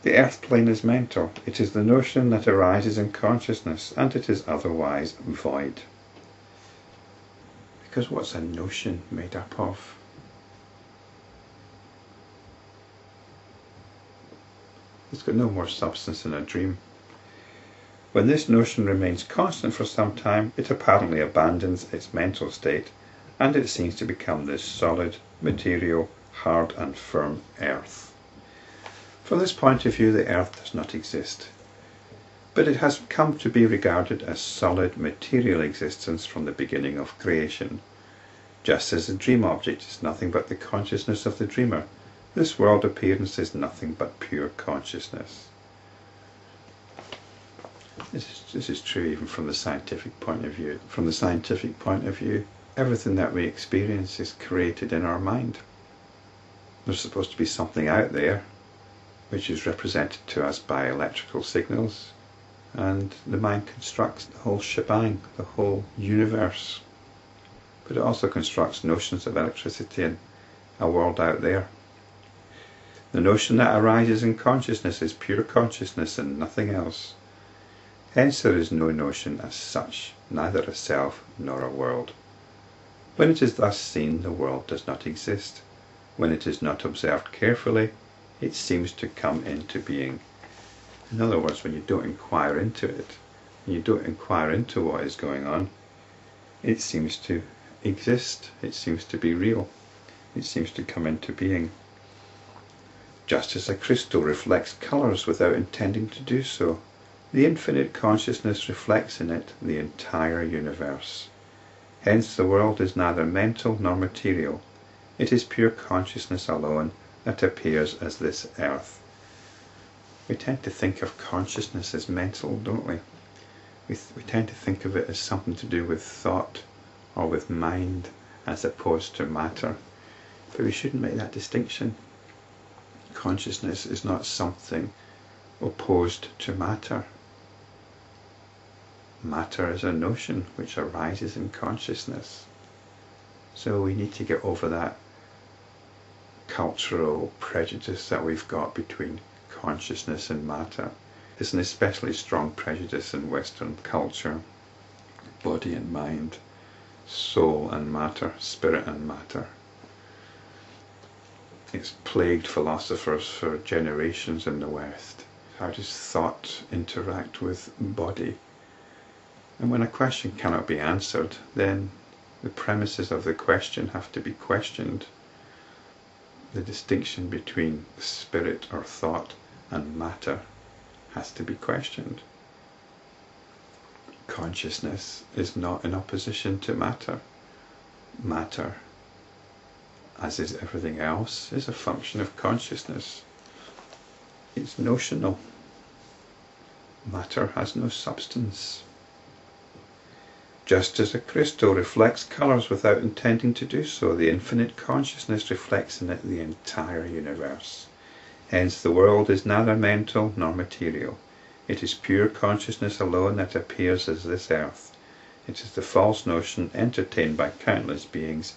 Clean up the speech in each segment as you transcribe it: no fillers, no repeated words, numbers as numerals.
The earth plane is mental. It is the notion that arises in consciousness, and it is otherwise void. Because what's a notion made up of? It's got no more substance than a dream. When this notion remains constant for some time, it apparently abandons its mental state, and it seems to become this solid, material, hard and firm earth. From this point of view, the earth does not exist, but it has come to be regarded as solid, material existence from the beginning of creation. Just as a dream object is nothing but the consciousness of the dreamer, this world appearance is nothing but pure consciousness. This is true even from the scientific point of view. From the scientific point of view, everything that we experience is created in our mind. There's supposed to be something out there which is represented to us by electrical signals, and the mind constructs the whole shebang, the whole universe. But it also constructs notions of electricity and a world out there. The notion that arises in consciousness is pure consciousness and nothing else. Hence there is no notion as such, neither a self nor a world. When it is thus seen, the world does not exist. When it is not observed carefully, it seems to come into being. In other words, when you don't inquire into it, when you don't inquire into what is going on, it seems to exist, it seems to be real, it seems to come into being. Just as a crystal reflects colours without intending to do so, the infinite consciousness reflects in it the entire universe. Hence the world is neither mental nor material. It is pure consciousness alone that appears as this earth. We tend to think of consciousness as mental, don't we? We tend to think of it as something to do with thought or with mind as opposed to matter. But we shouldn't make that distinction. Consciousness is not something opposed to matter. Matter is a notion which arises in consciousness. So we need to get over that cultural prejudice that we've got between consciousness and matter. There's an especially strong prejudice in Western culture. Body and mind, soul and matter, spirit and matter. It's plagued philosophers for generations in the West. How does thought interact with body? And when a question cannot be answered, then the premises of the question have to be questioned. The distinction between spirit or thought and matter has to be questioned. Consciousness is not in opposition to matter. Matter, as is everything else, is a function of consciousness. It's notional. Matter has no substance. Just as a crystal reflects colours without intending to do so, the infinite consciousness reflects in it the entire universe. Hence the world is neither mental nor material. It is pure consciousness alone that appears as this earth. It is the false notion entertained by countless beings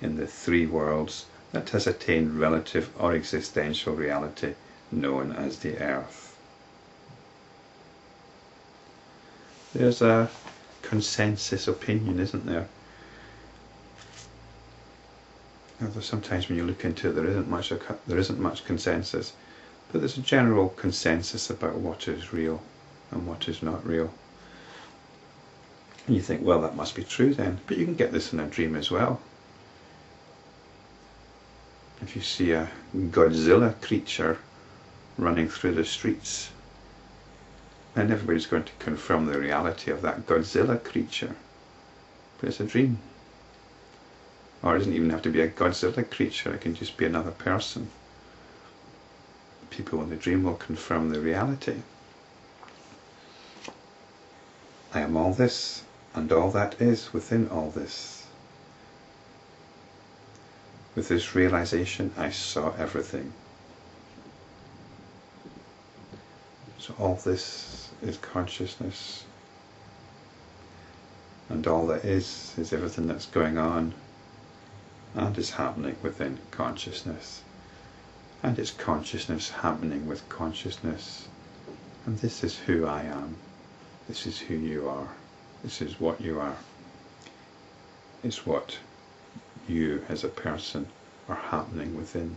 in the three worlds that has attained relative or existential reality known as the earth. There's a consensus opinion, isn't there? Although sometimes when you look into it, there isn't much consensus, but there's a general consensus about what is real and what is not real. And you think, well, that must be true then, but you can get this in a dream as well. If you see a Godzilla creature running through the streets, then everybody's going to confirm the reality of that Godzilla creature. But it's a dream. Or it doesn't even have to be a Godzilla creature, it can just be another person. People in the dream will confirm the reality. I am all this, and all that is within all this. With this realization, I saw everything. So all this is consciousness, and all that is everything that's going on and is happening within consciousness. And it's consciousness happening with consciousness. And this is who I am. This is who you are. This is what you are. It's what you as a person are happening within.